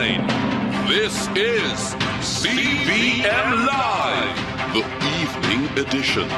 9. This is CVM Live, the evening edition.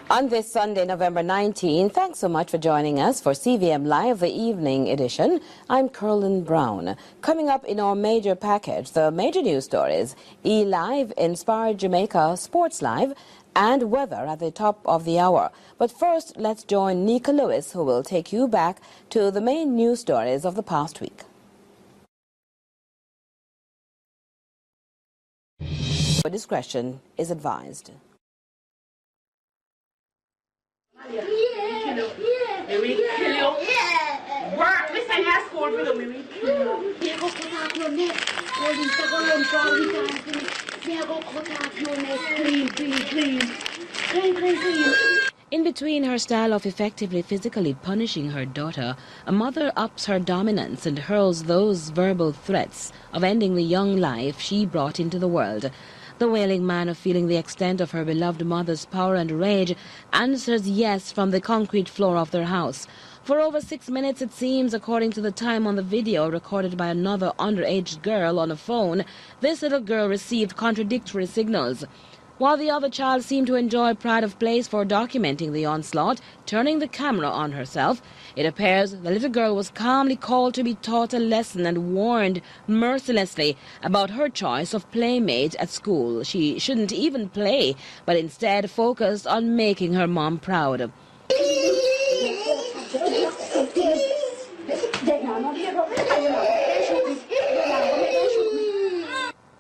On this Sunday, November 19, thanks so much for joining us for CVM Live, the evening edition. I'm Curlin Brown. Coming up in our major package, the major news stories, E-Live, Inspired Jamaica, Sports Live, and weather at the top of the hour. But first, let's join Nika Lewis, who will take you back to the main news stories of the past week. Discretion is advised. We will kill you. Work, listen, your school, we will kill you. Me go cut off your neck. Police are going to run for me. Me go cut off your neck. Clean. In between her style of effectively physically punishing her daughter, a mother ups her dominance and hurls those verbal threats of ending the young life she brought into the world. The wailing man, feeling the extent of her beloved mother's power and rage, answers yes from the concrete floor of their house. For over 6 minutes, it seems, according to the time on the video recorded by another underage girl on a phone, this little girl received contradictory signals. While the other child seemed to enjoy pride of place for documenting the onslaught, turning the camera on herself, it appears the little girl was calmly called to be taught a lesson and warned mercilessly about her choice of playmate at school. She shouldn't even play, but instead focused on making her mom proud.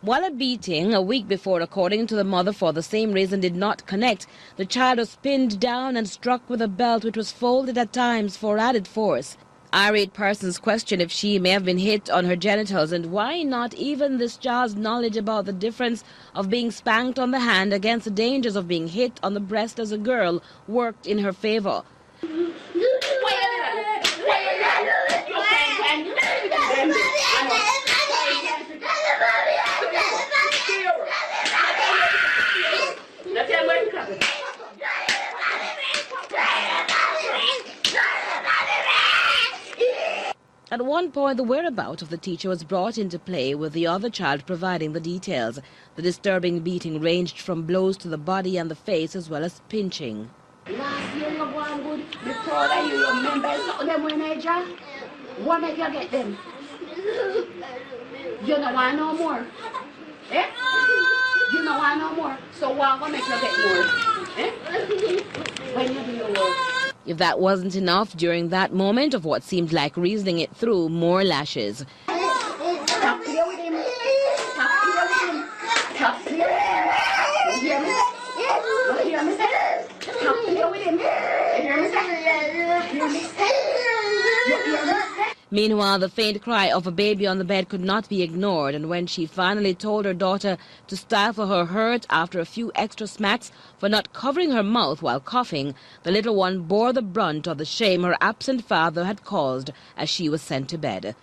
While a beating, a week before, according to the mother, for the same reason did not connect, the child was pinned down and struck with a belt which was folded at times for added force. Irate persons question if she may have been hit on her genitals, and why not even this child's knowledge about the difference of being spanked on the hand against the dangers of being hit on the breast as a girl worked in her favor. At one point, the whereabouts of the teacher was brought into play, with the other child providing the details. The disturbing beating ranged from blows to the body and the face, as well as pinching. Last year you were good. Be proud of you. You remember something them when I draw? What make you get them? You don't want no more. Eh? You don't want no more. So what will make you get more? Eh? When you do your work. If that wasn't enough, during that moment of what seemed like reasoning it through, more lashes. Stop playing with him. Stop playing with him. Stop playing with him. You hear me? You hear me say? Stop playing with him. You hear me say? You hear me say? You hear me say? Meanwhile, the faint cry of a baby on the bed could not be ignored, and when she finally told her daughter to stifle her hurt after a few extra smacks for not covering her mouth while coughing, the little one bore the brunt of the shame her absent father had caused as she was sent to bed.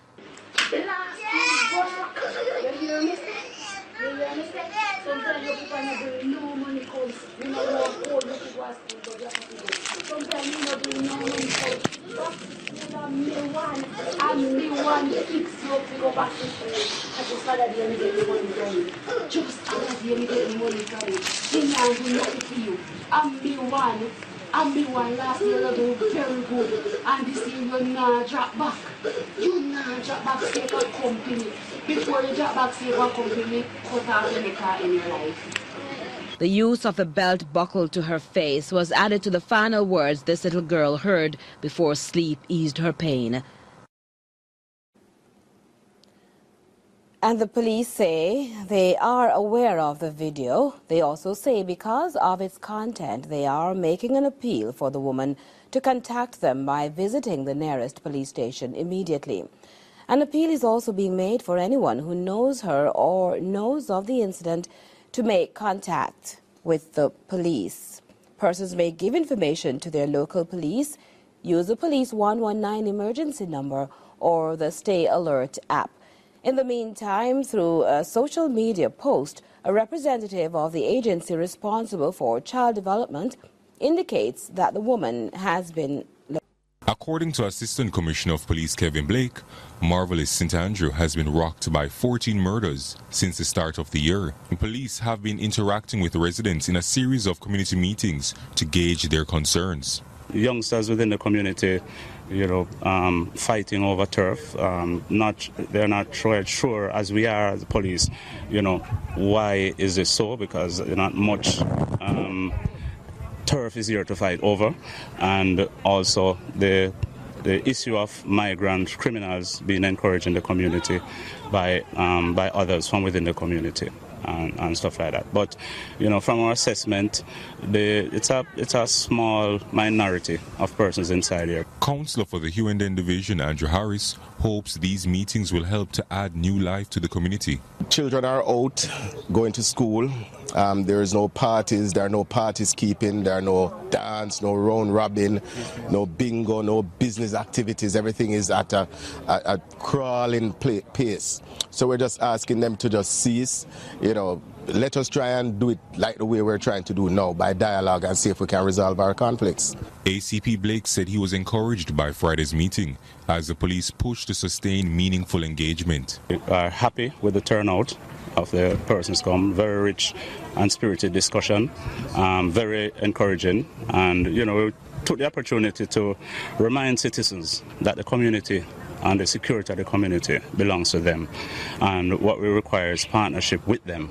I'm the one fix you up to go back to school. I just thought that you get the money done. Just thought that you get the money done. Then I will not for you. I'm the one last year you do very good. And this year you not drop back. You not drop back save a company. Before you drop back save a company, cut off any car in your life. The use of the belt buckled to her face was added to the final words this little girl heard before sleep eased her pain. And the police say they are aware of the video. They also say because of its content, they are making an appeal for the woman to contact them by visiting the nearest police station immediately. An appeal is also being made for anyone who knows her or knows of the incident to make contact with the police. Persons may give information to their local police, use the police 119 emergency number, or the Stay Alert app. In the meantime, through a social media post, a representative of the agency responsible for child development indicates that the woman has been... According to Assistant Commissioner of Police Kevin Blake, Marvelous St. Andrew has been rocked by 14 murders since the start of the year. Police have been interacting with residents in a series of community meetings to gauge their concerns. Youngsters within the community, fighting over turf. They're not sure, as we are as the police, why is this so? Because not much turf is here to fight over, and also the issue of migrant criminals being encouraged in the community by others from within the community. And stuff like that. But from our assessment, it's a small minority of persons inside here. Councillor for the Hughenden Division, Andrew Harris, hopes these meetings will help to add new life to the community. Children are out going to school. There is no parties. There are no parties keeping. There are no dance, no round robin, no bingo, no business activities. Everything is at a crawling pace. So we're just asking them to just cease. Let us try and do it like the way we're trying to do now, by dialogue, and see if we can resolve our conflicts. ACP Blake said he was encouraged by Friday's meeting as the police pushed to sustain meaningful engagement. We are happy with the turnout of the persons come. Very rich and spirited discussion, very encouraging, and we took the opportunity to remind citizens that the community and the security of the community belongs to them, and what we require is partnership with them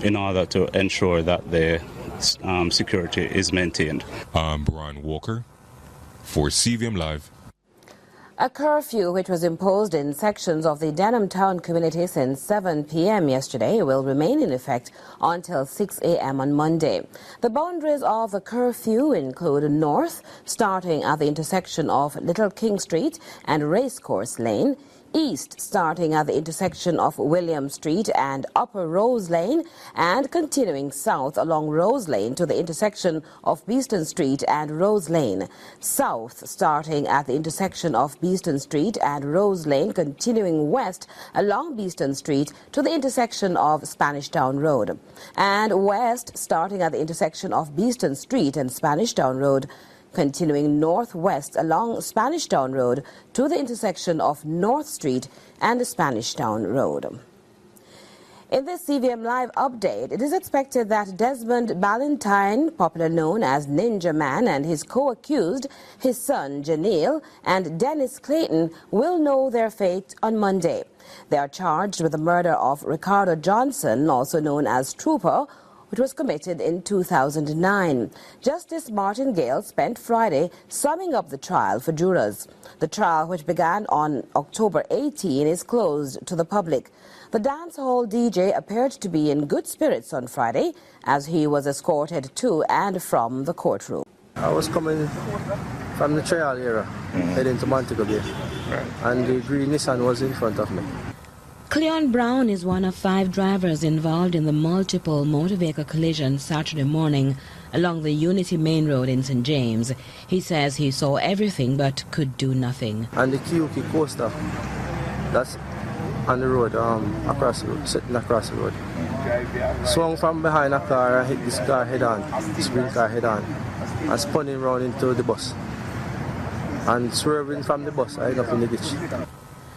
in order to ensure that the security is maintained. I'm Brian Walker for CVM Live. A curfew which was imposed in sections of the Denham Town community since 7 p.m. yesterday will remain in effect until 6 a.m. on Monday. The boundaries of the curfew include north, starting at the intersection of Little King Street and Racecourse Lane, east, starting at the intersection of William Street and Upper Rose Lane, and continuing south along Rose Lane to the intersection of Beeston Street and Rose Lane. South, starting at the intersection of Beeston Street and Rose Lane, continuing west along Beeston Street to the intersection of Spanish Town Road. And west, starting at the intersection of Beeston Street and Spanish Town Road, continuing northwest along Spanish Town Road to the intersection of North Street and Spanish Town Road. In this CVM Live update, it is expected that Desmond Ballantyne, popularly known as Ninja Man, and his co-accused, his son Janelle and Dennis Clayton, will know their fate on Monday. They are charged with the murder of Ricardo Johnson, also known as Trooper, which was committed in 2009. Justice Martin Gale spent Friday summing up the trial for jurors. The trial, which began on October 18, is closed to the public. The dancehall DJ appeared to be in good spirits on Friday as he was escorted to and from the courtroom. I was coming from the trial area, heading to Montego Bay, and the green Nissan was in front of me. Cleon Brown is one of 5 drivers involved in the multiple motor vehicle collisions Saturday morning along the Unity Main Road in St. James. He says he saw everything but could do nothing. And the Kiyuki coaster, that's on the road, sitting across the road, swung from behind a car and hit this car head on, this green car head on, and spun him round into the bus. And swerving from the bus, I ended up in the ditch.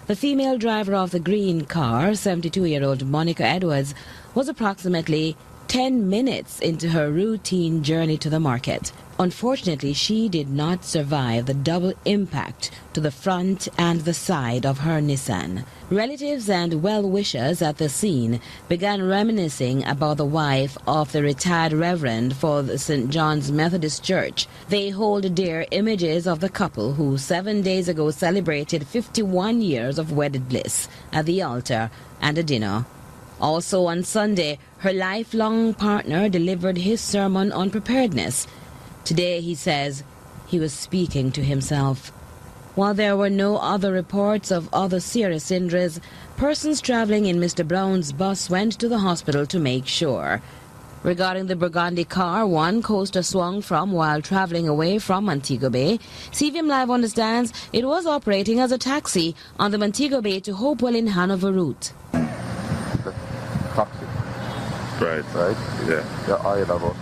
The female driver of the green car, 72-year-old Monica Edwards, was approximately 10 minutes into her routine journey to the market. Unfortunately, she did not survive the double impact to the front and the side of her Nissan. Relatives and well-wishers at the scene began reminiscing about the wife of the retired reverend for the St. John's Methodist Church. They hold dear images of the couple who 7 days ago celebrated 51 years of wedded bliss at the altar and a dinner. Also on Sunday, her lifelong partner delivered his sermon on preparedness. Today, he says, he was speaking to himself. While there were no other reports of other serious injuries, persons traveling in Mr. Brown's bus went to the hospital to make sure. Regarding the Burgundy car one Coaster swung from while traveling away from Montego Bay, CVM Live understands it was operating as a taxi on the Montego Bay to Hopewell in Hanover route. Taxi. Right. Right? Yeah. Yeah, I had about.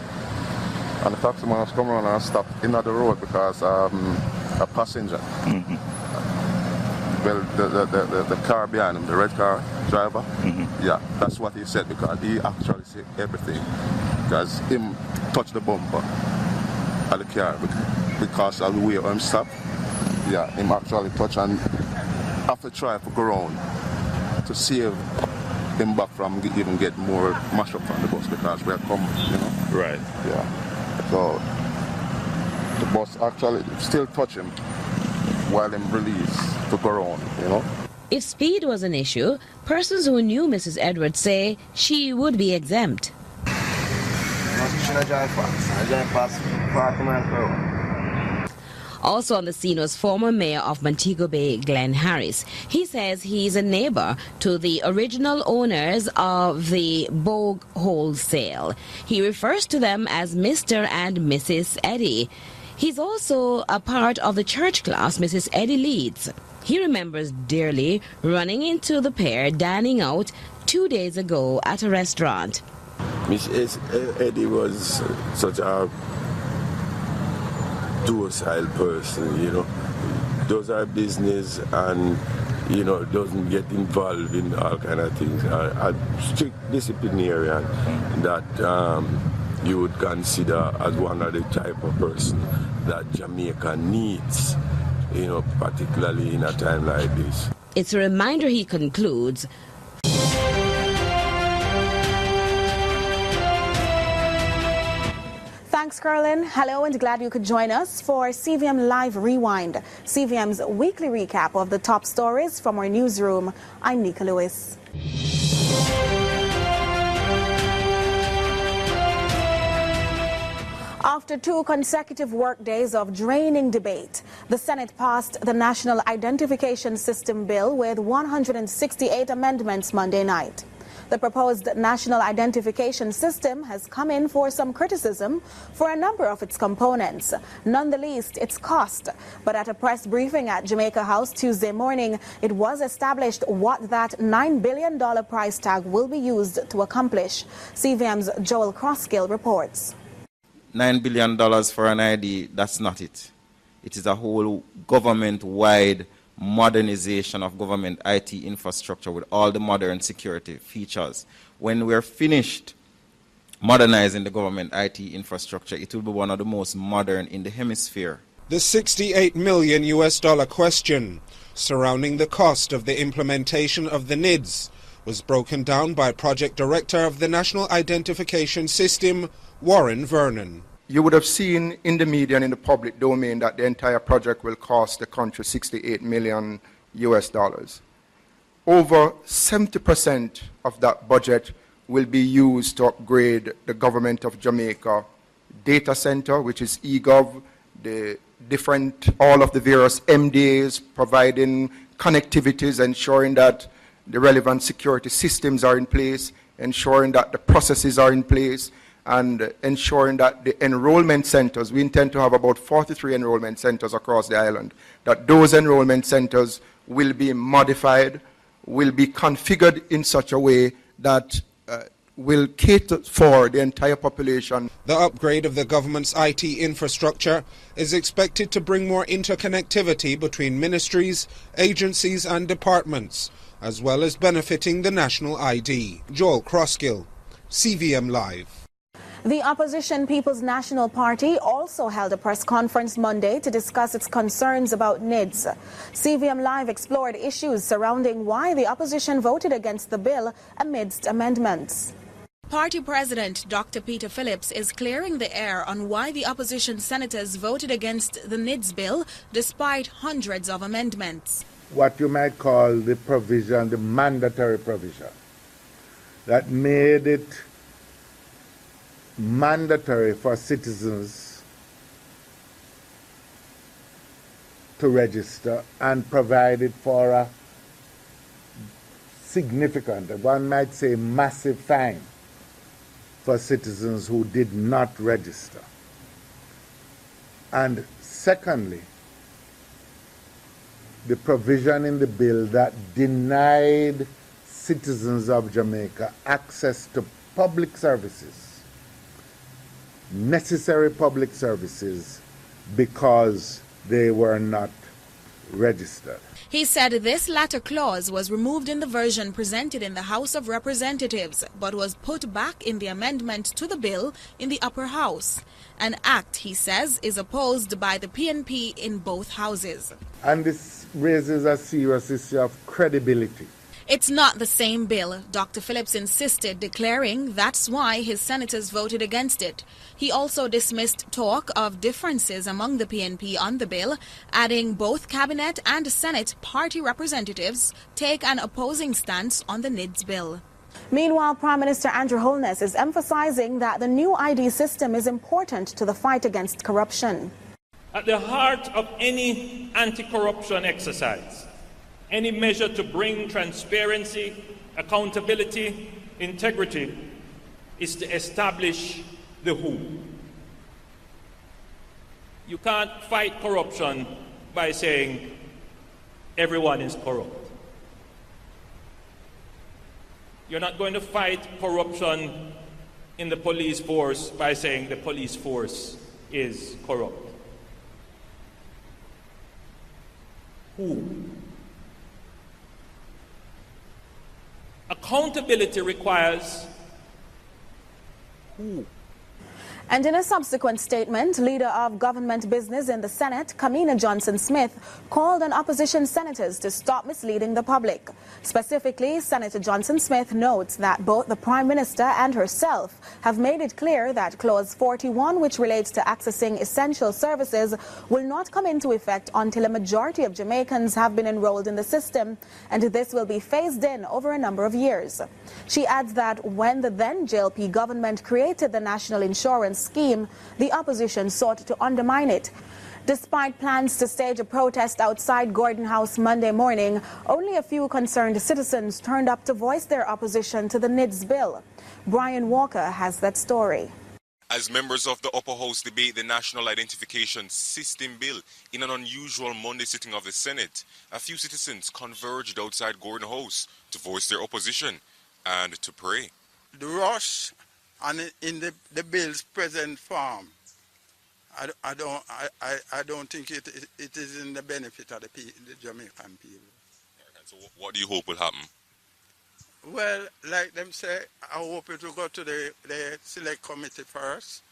And the taxi man has come around and stopped in the road because a passenger. Mm-hmm. Well, the car behind him, the red car driver, yeah, that's what he said because he actually said everything. Because him touched the bumper of the car because of the way him stopped. Yeah, him actually touched and have to try to go around to save him back from even get more mash up from the bus because we're coming, you know. Right. Yeah. So the bus actually still touch him while him released to go on, you know. If speed was an issue, persons who knew Mrs. Edwards say she would be exempt. Also on the scene was former mayor of Montego Bay, Glenn Harris. He says he's a neighbor to the original owners of the Bogue Wholesale. He refers to them as Mr. and Mrs. Eddie. He's also a part of the church class Mrs. Eddie leads. He remembers dearly running into the pair dining out 2 days ago at a restaurant. Miss Eddie was such a docile person, you know. Does her business and, you know, doesn't get involved in all kind of things. A strict disciplinarian that you would consider as one of the type of person that Jamaica needs, you know, particularly in a time like this. It's a reminder, he concludes. Thanks, Carlin. Hello, and glad you could join us for CVM Live Rewind, CVM's weekly recap of the top stories from our newsroom. I'm Nika Lewis. After 2 consecutive work days of draining debate, the Senate passed the National Identification System Bill with 168 amendments Monday night. The proposed National Identification System has come in for some criticism for a number of its components, none the least its cost. But at a press briefing at Jamaica House Tuesday morning, it was established what that $9 billion price tag will be used to accomplish. CVM's Joel Crosskill reports. $9 billion for an ID, that's not it. It is a whole government-wide modernization of government IT infrastructure with all the modern security features. When we're finished modernizing the government IT infrastructure, it will be one of the most modern in the hemisphere. The $68 million question surrounding the cost of the implementation of the NIDS was broken down by Project Director of the National Identification System, Warren Vernon. You would have seen in the media and in the public domain that the entire project will cost the country $68 million. Over 70% of that budget will be used to upgrade the government of Jamaica data center, which is eGov, all of the various MDAs, providing connectivities, ensuring that the relevant security systems are in place, ensuring that the processes are in place, and ensuring that the enrollment centers, we intend to have about 43 enrollment centers across the island, that those enrollment centers will be modified, will be configured in such a way that will cater for the entire population. The upgrade of the government's IT infrastructure is expected to bring more interconnectivity between ministries, agencies and departments, as well as benefiting the national ID. Joel Crosskill, CVM Live. The opposition People's National Party also held a press conference Monday to discuss its concerns about NIDS. CVM Live explored issues surrounding why the opposition voted against the bill amidst amendments. Party President Dr. Peter Phillips is clearing the air on why the opposition senators voted against the NIDS bill despite hundreds of amendments. What you might call the provision, the mandatory provision, that made it mandatory for citizens to register and provided for a significant, one might say massive fine for citizens who did not register. And secondly, the provision in the bill that denied citizens of Jamaica access to public services, necessary public services, because they were not registered. He said this latter clause was removed in the version presented in the House of Representatives, but was put back in the amendment to the bill in the upper house. An act, he says, is opposed by the PNP in both houses. And this raises a serious issue of credibility. It's not the same bill, Dr. Phillips insisted, declaring that's why his senators voted against it. He also dismissed talk of differences among the PNP on the bill, adding both Cabinet and Senate party representatives take an opposing stance on the NIDS bill. Meanwhile, Prime Minister Andrew Holness is emphasizing that the new ID system is important to the fight against corruption. At the heart of any anti-corruption exercise, any measure to bring transparency, accountability, integrity, is to establish the who. You can't fight corruption by saying everyone is corrupt. You're not going to fight corruption in the police force by saying the police force is corrupt. Who? Accountability requires who? And in a subsequent statement, leader of government business in the Senate, Kamina Johnson-Smith, called on opposition senators to stop misleading the public. Specifically, Senator Johnson-Smith notes that both the Prime Minister and herself have made it clear that Clause 41, which relates to accessing essential services, will not come into effect until a majority of Jamaicans have been enrolled in the system, and this will be phased in over a number of years. She adds that when the then JLP government created the National Insurance Scheme, the opposition sought to undermine it. Despite plans to stage a protest outside Gordon House Monday morning, only a few concerned citizens turned up to voice their opposition to the NIDS bill. Brian Walker has that story. As members of the upper house debate the National Identification System bill in an unusual Monday sitting of the Senate, a few citizens converged outside Gordon House to voice their opposition and to pray. The rush and in the bill's present form, I don't think it is in the benefit of the Jamaican people. So what do you hope will happen? Well, like them say, I hope it will go to the select committee first,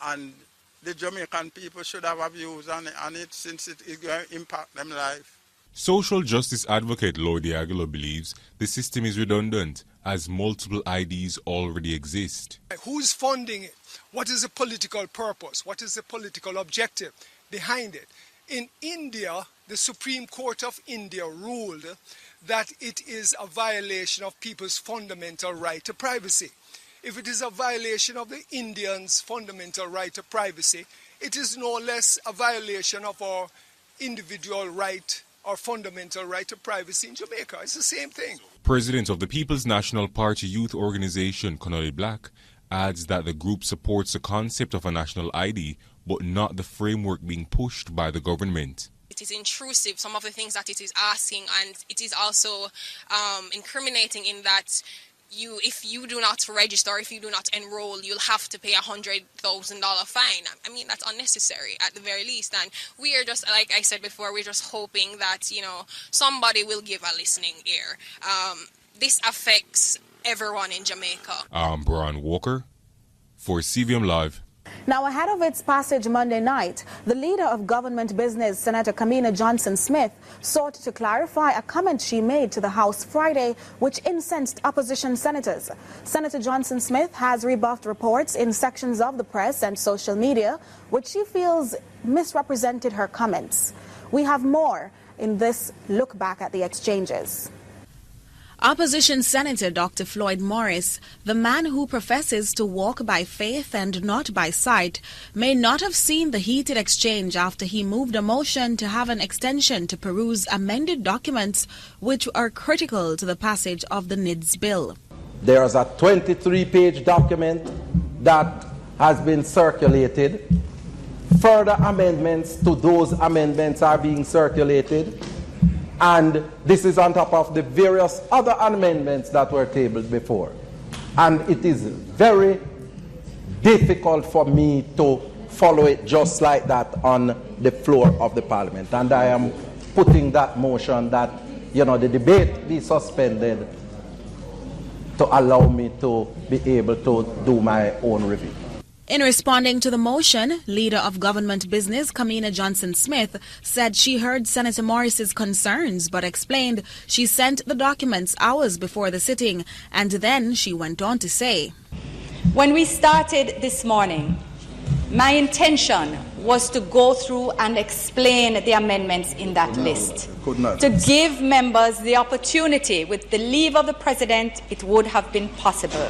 and the Jamaican people should have views on it since it is going to impact them life. Social justice advocate Lord Aguilar believes the system is redundant as multiple IDs already exist. Who's funding it? What is the political purpose? What is the political objective behind it? In India, the Supreme Court of India ruled that it is a violation of people's fundamental right to privacy. If it is a violation of the Indians' fundamental right to privacy, it is no less a violation of our individual right or fundamental right to privacy in Jamaica. It's the same thing. President of the People's National Party Youth Organization, Connolly Black, adds that the group supports the concept of a national ID, but not the framework being pushed by the government. It is intrusive, some of the things that it is asking, and it is also incriminating in that if you do not register, if you do not enroll, you'll have to pay $100,000 fine. I mean, that's unnecessary at the very least. And we are just, like I said before, we're just hoping that, somebody will give a listening ear. This affects everyone in Jamaica. I'm Brian Walker for CVM Live. Now, ahead of its passage Monday night, the leader of government business, Senator Kamina Johnson-Smith, sought to clarify a comment she made to the House Friday, which incensed opposition senators. Senator Johnson-Smith has rebuffed reports in sections of the press and social media, which she feels misrepresented her comments. We have more in this look back at the exchanges. Opposition Senator Dr. Floyd Morris, the man who professes to walk by faith and not by sight, may not have seen the heated exchange after he moved a motion to have an extension to peruse amended documents which are critical to the passage of the NIDS bill. There is a 23-page document that has been circulated. Further amendments to those amendments are being circulated. And this is on top of the various other amendments that were tabled before. And it is very difficult for me to follow it just like that on the floor of the Parliament. And I am putting that motion that, the debate be suspended to allow me to be able to do my own review. In responding to the motion, Leader of Government Business Kamina Johnson-Smith said she heard Senator Morris's concerns but explained she sent the documents hours before the sitting, and then she went on to say, when we started this morning, my intention was to go through and explain the amendments in that list. To give members the opportunity, with the leave of the President, it would have been possible.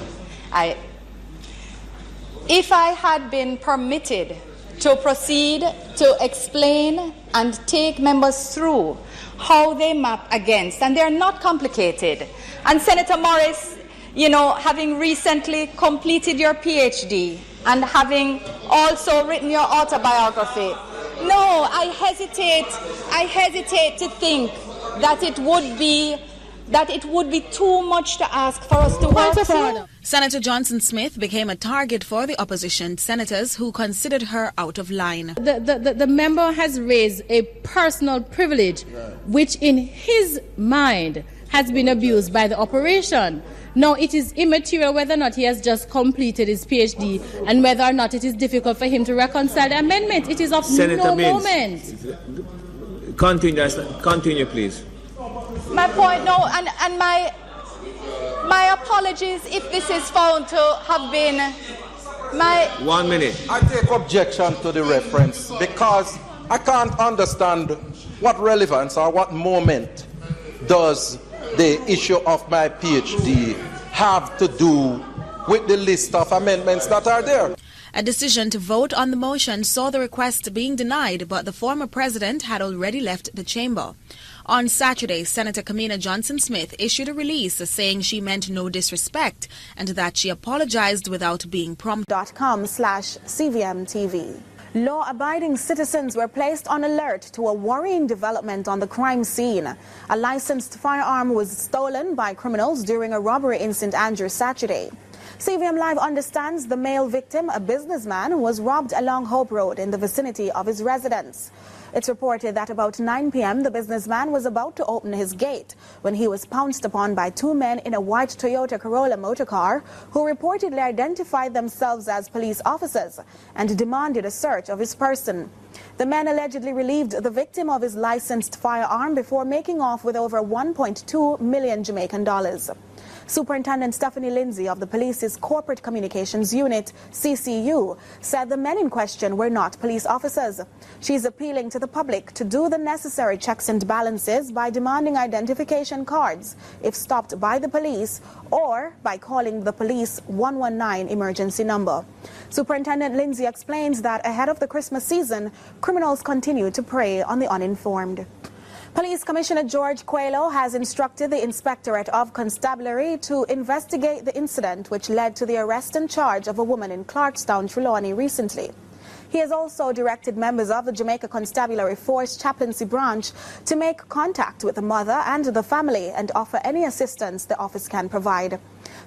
If I had been permitted to proceed to explain and take members through how they map against, and they're not complicated. And Senator Morris, having recently completed your PhD and having also written your autobiography, no, I hesitate to think that it would be too much to ask for us to walk through. Senator Johnson-Smith became a target for the opposition senators who considered her out of line. The member has raised a personal privilege which in his mind has been abused by the operation. Now, it is immaterial whether or not he has just completed his PhD and whether or not it is difficult for him to reconcile the amendment. It is of no moment. Continue, please. My point, no, and my apologies if this is found to have been my... 1 minute. I take objection to the reference because I can't understand what relevance or what moment does the issue of my PhD have to do with the list of amendments that are there. A decision to vote on the motion saw the request being denied, but the former president had already left the chamber. On Saturday, Senator Kamina Johnson-Smith issued a release saying she meant no disrespect and that she apologized without being prompted. .com/CVM TV. Law-abiding citizens were placed on alert to a worrying development on the crime scene. A licensed firearm was stolen by criminals during a robbery in St. Andrews Saturday. CVM Live understands the male victim, a businessman, was robbed along Hope Road in the vicinity of his residence. It's reported that about 9 p.m. the businessman was about to open his gate when he was pounced upon by two men in a white Toyota Corolla motorcar who reportedly identified themselves as police officers and demanded a search of his person. The men allegedly relieved the victim of his licensed firearm before making off with over 1.2 million Jamaican dollars. Superintendent Stephanie Lindsay of the police's Corporate Communications Unit, CCU, said the men in question were not police officers. She's appealing to the public to do the necessary checks and balances by demanding identification cards if stopped by the police or by calling the police 119 emergency number. Superintendent Lindsay explains that ahead of the Christmas season, criminals continue to prey on the uninformed. Police Commissioner George Coelho has instructed the Inspectorate of Constabulary to investigate the incident which led to the arrest and charge of a woman in Clarkstown, Trelawney recently. He has also directed members of the Jamaica Constabulary Force Chaplaincy Branch to make contact with the mother and the family and offer any assistance the office can provide.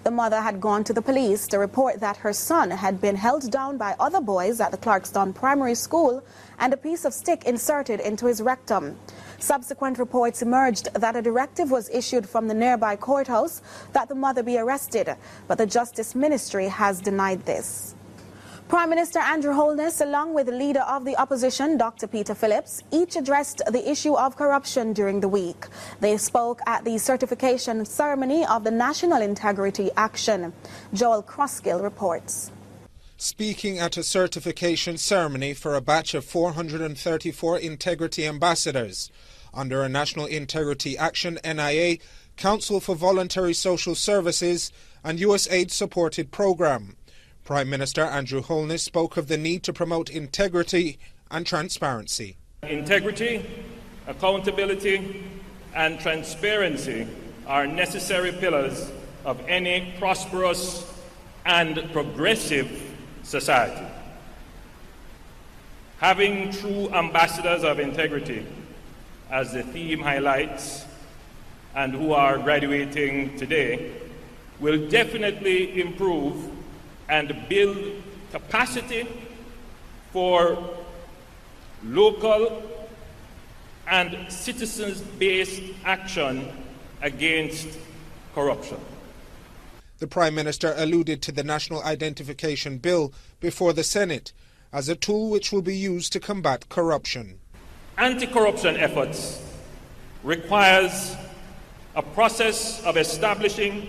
The mother had gone to the police to report that her son had been held down by other boys at the Clarkstown Primary School and a piece of stick inserted into his rectum. Subsequent reports emerged that a directive was issued from the nearby courthouse that the mother be arrested, but the Justice Ministry has denied this. Prime Minister Andrew Holness, along with the leader of the opposition, Dr. Peter Phillips, each addressed the issue of corruption during the week. They spoke at the certification ceremony of the National Integrity Action. Joel Crossgill reports. Speaking at a certification ceremony for a batch of 434 Integrity Ambassadors under a National Integrity Action NIA, Council for Voluntary Social Services and USAID-supported program. Prime Minister Andrew Holness spoke of the need to promote integrity and transparency. Integrity, accountability, and transparency are necessary pillars of any prosperous and progressive society. Having true ambassadors of integrity, as the theme highlights, and who are graduating today, will definitely improve and build capacity for local and citizens-based action against corruption. The Prime Minister alluded to the National Identification Bill before the Senate as a tool which will be used to combat corruption. Anti-corruption efforts requires a process of establishing,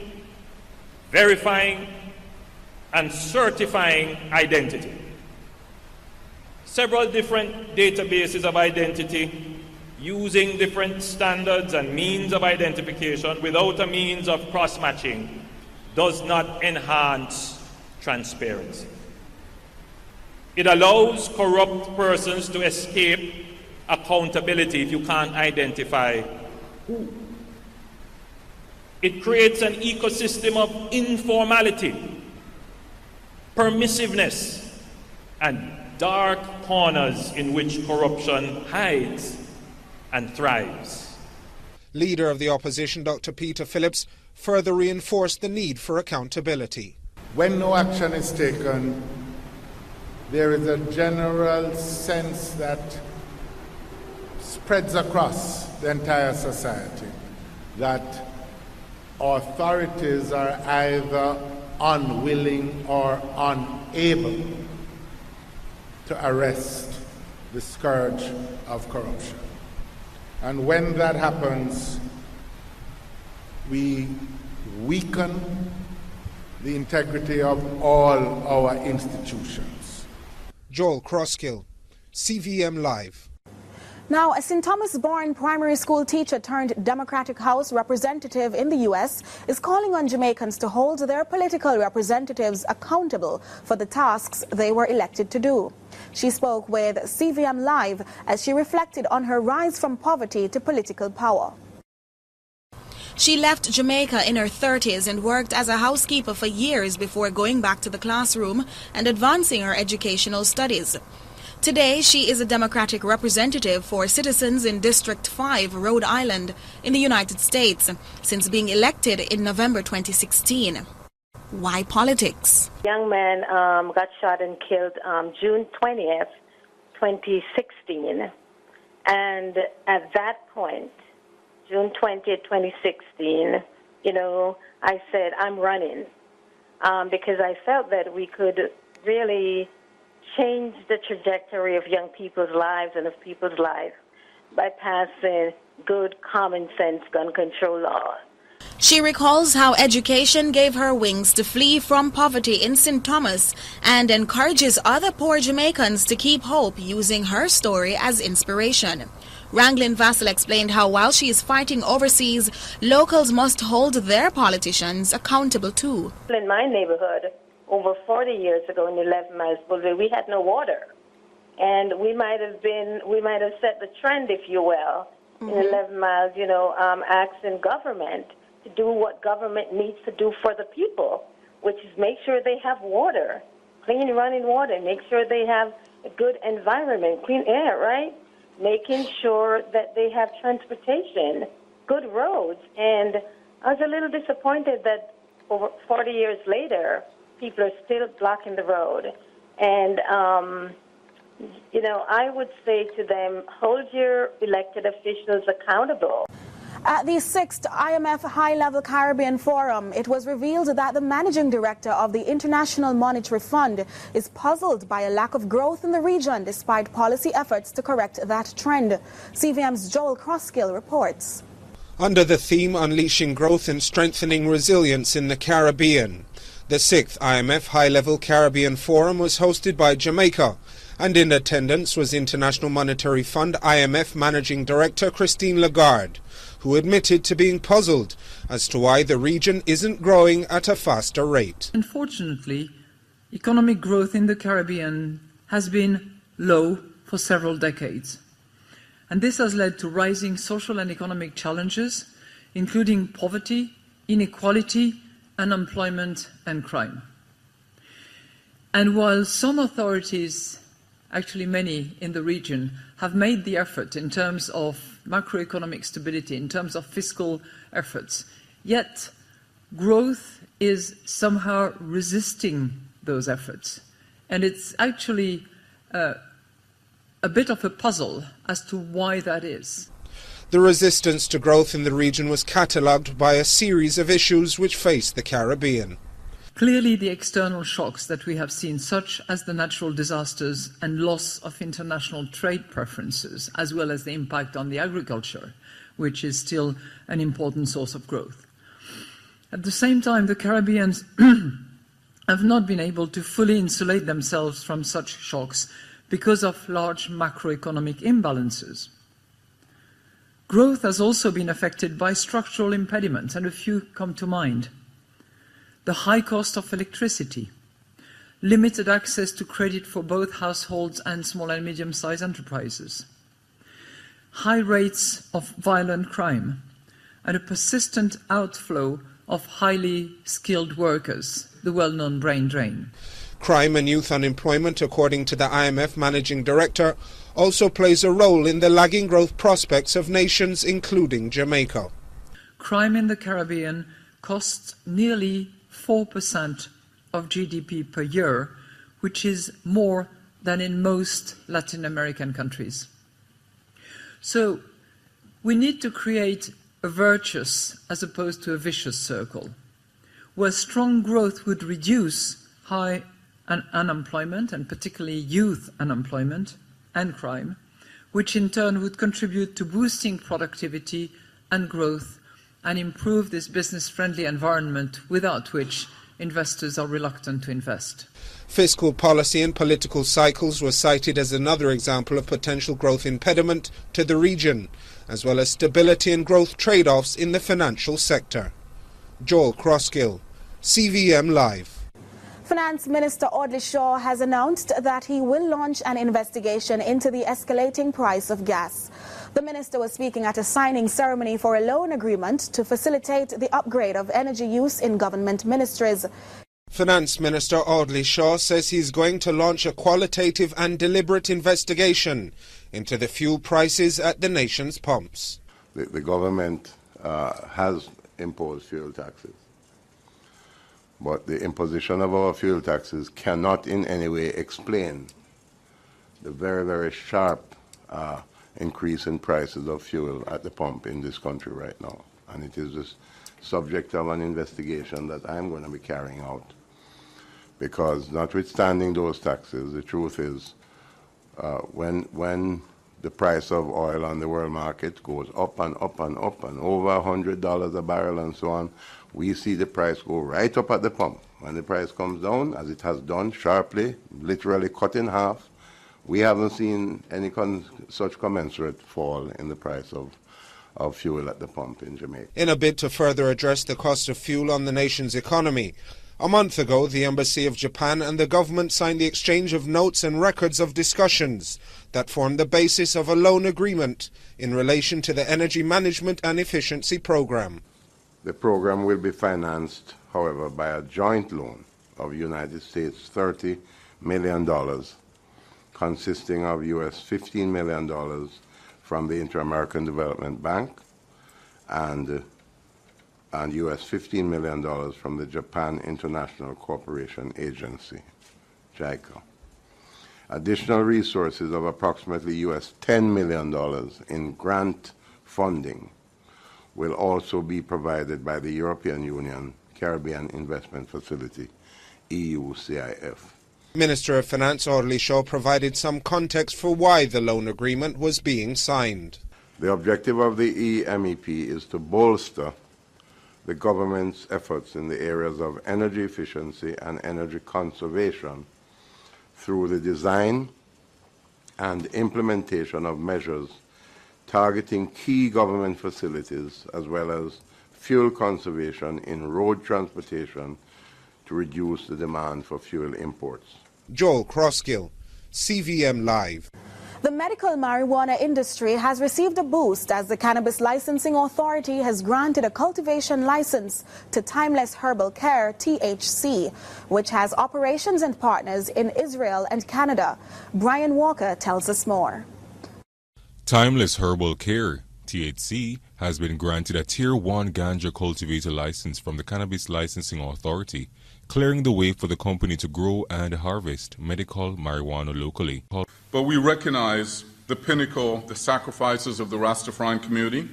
verifying, and certifying identity. Several different databases of identity using different standards and means of identification without a means of cross-matching does not enhance transparency. It allows corrupt persons to escape accountability if you can't identify who. It creates an ecosystem of informality, permissiveness, and dark corners in which corruption hides and thrives. Leader of the opposition, Dr. Peter Phillips, further reinforced the need for accountability. When no action is taken, there is a general sense that spreads across the entire society that authorities are either unwilling or unable to arrest the scourge of corruption. And when that happens, we weaken the integrity of all our institutions. Joel Crosskill, CVM Live. Now, a St. Thomas-born primary school teacher turned Democratic House representative in the U.S. is calling on Jamaicans to hold their political representatives accountable for the tasks they were elected to do. She spoke with CVM Live as she reflected on her rise from poverty to political power. She left Jamaica in her 30s and worked as a housekeeper for years before going back to the classroom and advancing her educational studies. Today, she is a Democratic representative for citizens in District 5, Rhode Island, in the United States, since being elected in November 2016. Why politics? Young man got shot and killed June 20th, 2016. And at that point, June 20th, 2016, I said, I'm running because I felt that we could really change the trajectory of young people's lives and of people's lives by passing good common sense gun control laws. She recalls how education gave her wings to flee from poverty in St. Thomas and encourages other poor Jamaicans to keep hope using her story as inspiration. Ranglin Vassell explained how while she is fighting overseas, locals must hold their politicians accountable too. In my neighborhood, over 40 years ago in 11 Miles Boulevard, we had no water. And we might have set the trend, if you will, in 11 Miles, asking government to do what government needs to do for the people, which is make sure they have water, clean running water, make sure they have a good environment, clean air, right? Making sure that they have transportation, good roads. And I was a little disappointed that over 40 years later, people are still blocking the road. And, I would say to them, hold your elected officials accountable. At the 6th IMF High-Level Caribbean Forum, it was revealed that the managing director of the International Monetary Fund is puzzled by a lack of growth in the region despite policy efforts to correct that trend. CVM's Joel Crosskill reports. Under the theme Unleashing Growth and Strengthening Resilience in the Caribbean, the 6th IMF High-Level Caribbean Forum was hosted by Jamaica, and in attendance was International Monetary Fund IMF Managing Director Christine Lagarde, who admitted to being puzzled as to why the region isn't growing at a faster rate. Unfortunately, economic growth in the Caribbean has been low for several decades, and this has led to rising social and economic challenges, including poverty, inequality, unemployment and crime. And while some authorities, actually many in the region, have made the effort in terms of macroeconomic stability, in terms of fiscal efforts, yet growth is somehow resisting those efforts. And it's actually a bit of a puzzle as to why that is. The resistance to growth in the region was catalogued by a series of issues which face the Caribbean. Clearly, the external shocks that we have seen, such as the natural disasters and loss of international trade preferences, as well as the impact on the agriculture, which is still an important source of growth. At the same time, the Caribbeans have not been able to fully insulate themselves from such shocks because of large macroeconomic imbalances. Growth has also been affected by structural impediments, and a few come to mind. The high cost of electricity, limited access to credit for both households and small and medium-sized enterprises, high rates of violent crime, and a persistent outflow of highly skilled workers, the well-known brain drain. Crime and youth unemployment, according to the IMF Managing Director, also plays a role in the lagging growth prospects of nations including Jamaica. Crime in the Caribbean costs nearly 4% of GDP per year, which is more than in most Latin American countries. So we need to create a virtuous as opposed to a vicious circle, where strong growth would reduce high unemployment, and particularly youth unemployment and crime, which in turn would contribute to boosting productivity and growth and improve this business-friendly environment without which investors are reluctant to invest. Fiscal policy and political cycles were cited as another example of potential growth impediment to the region, as well as stability and growth trade-offs in the financial sector. Joel Crosskill, CVM Live. Finance Minister Audley Shaw has announced that he will launch an investigation into the escalating price of gas. The minister was speaking at a signing ceremony for a loan agreement to facilitate the upgrade of energy use in government ministries. Finance Minister Audley Shaw says he's going to launch a qualitative and deliberate investigation into the fuel prices at the nation's pumps. The government has imposed fuel taxes. But the imposition of our fuel taxes cannot in any way explain the very, very sharp increase in prices of fuel at the pump in this country right now. And it is the subject of an investigation that I'm going to be carrying out. Because notwithstanding those taxes, the truth is when the price of oil on the world market goes up and up and up and over $100 a barrel and so on, we see the price go right up at the pump. When the price comes down, as it has done sharply, literally cut in half, we haven't seen any such commensurate fall in the price of fuel at the pump in Jamaica. In a bid to further address the cost of fuel on the nation's economy, a month ago the Embassy of Japan and the government signed the exchange of notes and records of discussions that formed the basis of a loan agreement in relation to the Energy Management and Efficiency Program. The program will be financed, however, by a joint loan of United States $30 million, consisting of US $15 million from the Inter-American Development Bank and US $15 million from the Japan International Cooperation Agency, JICA. Additional resources of approximately US $10 million in grant funding will also be provided by the European Union Caribbean Investment Facility, EU-CIF. Minister of Finance Audley Shaw provided some context for why the loan agreement was being signed. The objective of the EMEP is to bolster the government's efforts in the areas of energy efficiency and energy conservation through the design and implementation of measures targeting key government facilities as well as fuel conservation in road transportation to reduce the demand for fuel imports. Joel Crosskill, CVM Live. The medical marijuana industry has received a boost as the Cannabis Licensing Authority has granted a cultivation license to Timeless Herbal Care, THC, which has operations and partners in Israel and Canada. Brian Walker tells us more. Timeless Herbal Care, THC, has been granted a Tier 1 ganja cultivator license from the Cannabis Licensing Authority, clearing the way for the company to grow and harvest medical marijuana locally. But we recognize the pinnacle, the sacrifices of the Rastafarian community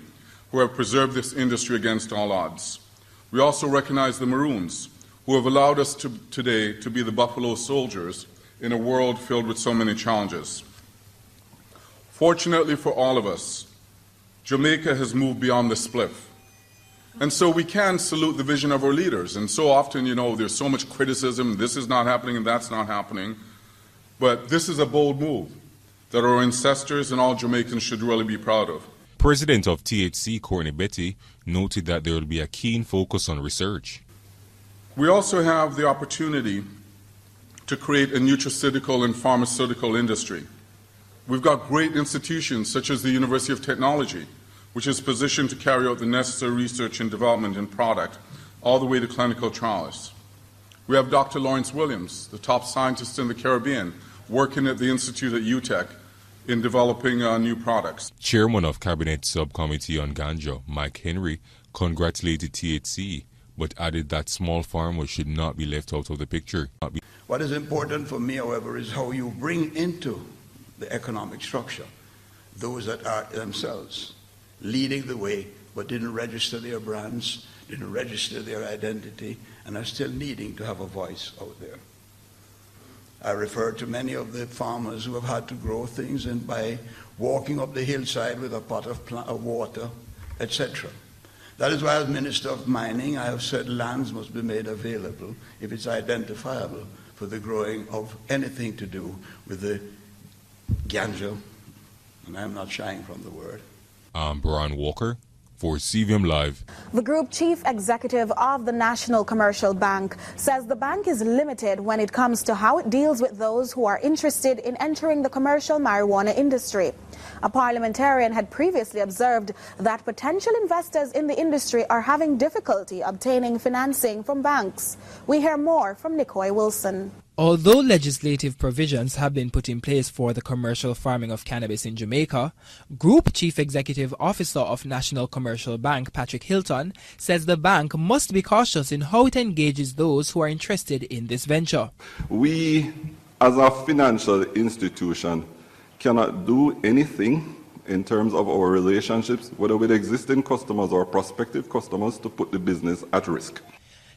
who have preserved this industry against all odds. We also recognize the Maroons who have allowed us today to be the Buffalo Soldiers in a world filled with so many challenges. Fortunately for all of us, Jamaica has moved beyond the spliff. And so we can salute the vision of our leaders. And so often, there's so much criticism, this is not happening and that's not happening. But this is a bold move that our ancestors and all Jamaicans should really be proud of. President of THC, Courtney Betty, noted that there will be a keen focus on research. We also have the opportunity to create a nutraceutical and pharmaceutical industry. We've got great institutions such as the University of Technology, which is positioned to carry out the necessary research and development in product all the way to clinical trials. We have Dr. Lawrence Williams, the top scientist in the Caribbean, working at the Institute at UTEC in developing new products. Chairman of Cabinet Subcommittee on Ganja, Mike Henry, congratulated THC, but added that small farmers should not be left out of the picture. What is important for me, however, is how you bring into the economic structure those that are themselves leading the way, but didn't register their brands, didn't register their identity, and are still needing to have a voice out there. I refer to many of the farmers who have had to grow things and by walking up the hillside with a pot of water, etc. That is why as Minister of Mining, I have said lands must be made available if it's identifiable for the growing of anything to do with the ganja, and I'm not shying from the word. I'm Brian Walker for CVM Live. The group chief executive of the National Commercial Bank says the bank is limited when it comes to how it deals with those who are interested in entering the commercial marijuana industry. A parliamentarian had previously observed that potential investors in the industry are having difficulty obtaining financing from banks. We hear more from Nicoy Wilson. Although legislative provisions have been put in place for the commercial farming of cannabis in Jamaica, Group Chief Executive Officer of National Commercial Bank, Patrick Hilton, says the bank must be cautious in how it engages those who are interested in this venture. We, as a financial institution, cannot do anything in terms of our relationships, whether with existing customers or prospective customers, to put the business at risk.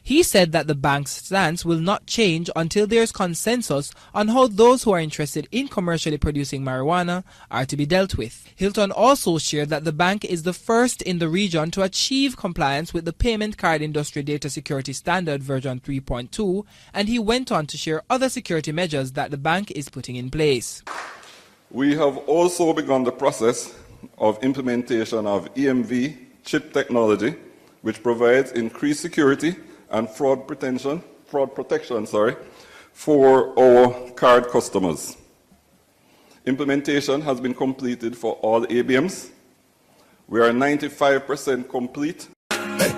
He said that the bank's stance will not change until there is consensus on how those who are interested in commercially producing marijuana are to be dealt with. Hilton also shared that the bank is the first in the region to achieve compliance with the Payment Card Industry Data Security Standard version 3.2, and he went on to share other security measures that the bank is putting in place. We have also begun the process of implementation of EMV chip technology, which provides increased security and fraud protection, for our card customers. Implementation has been completed for all ABMs. We are 95% complete. Hey.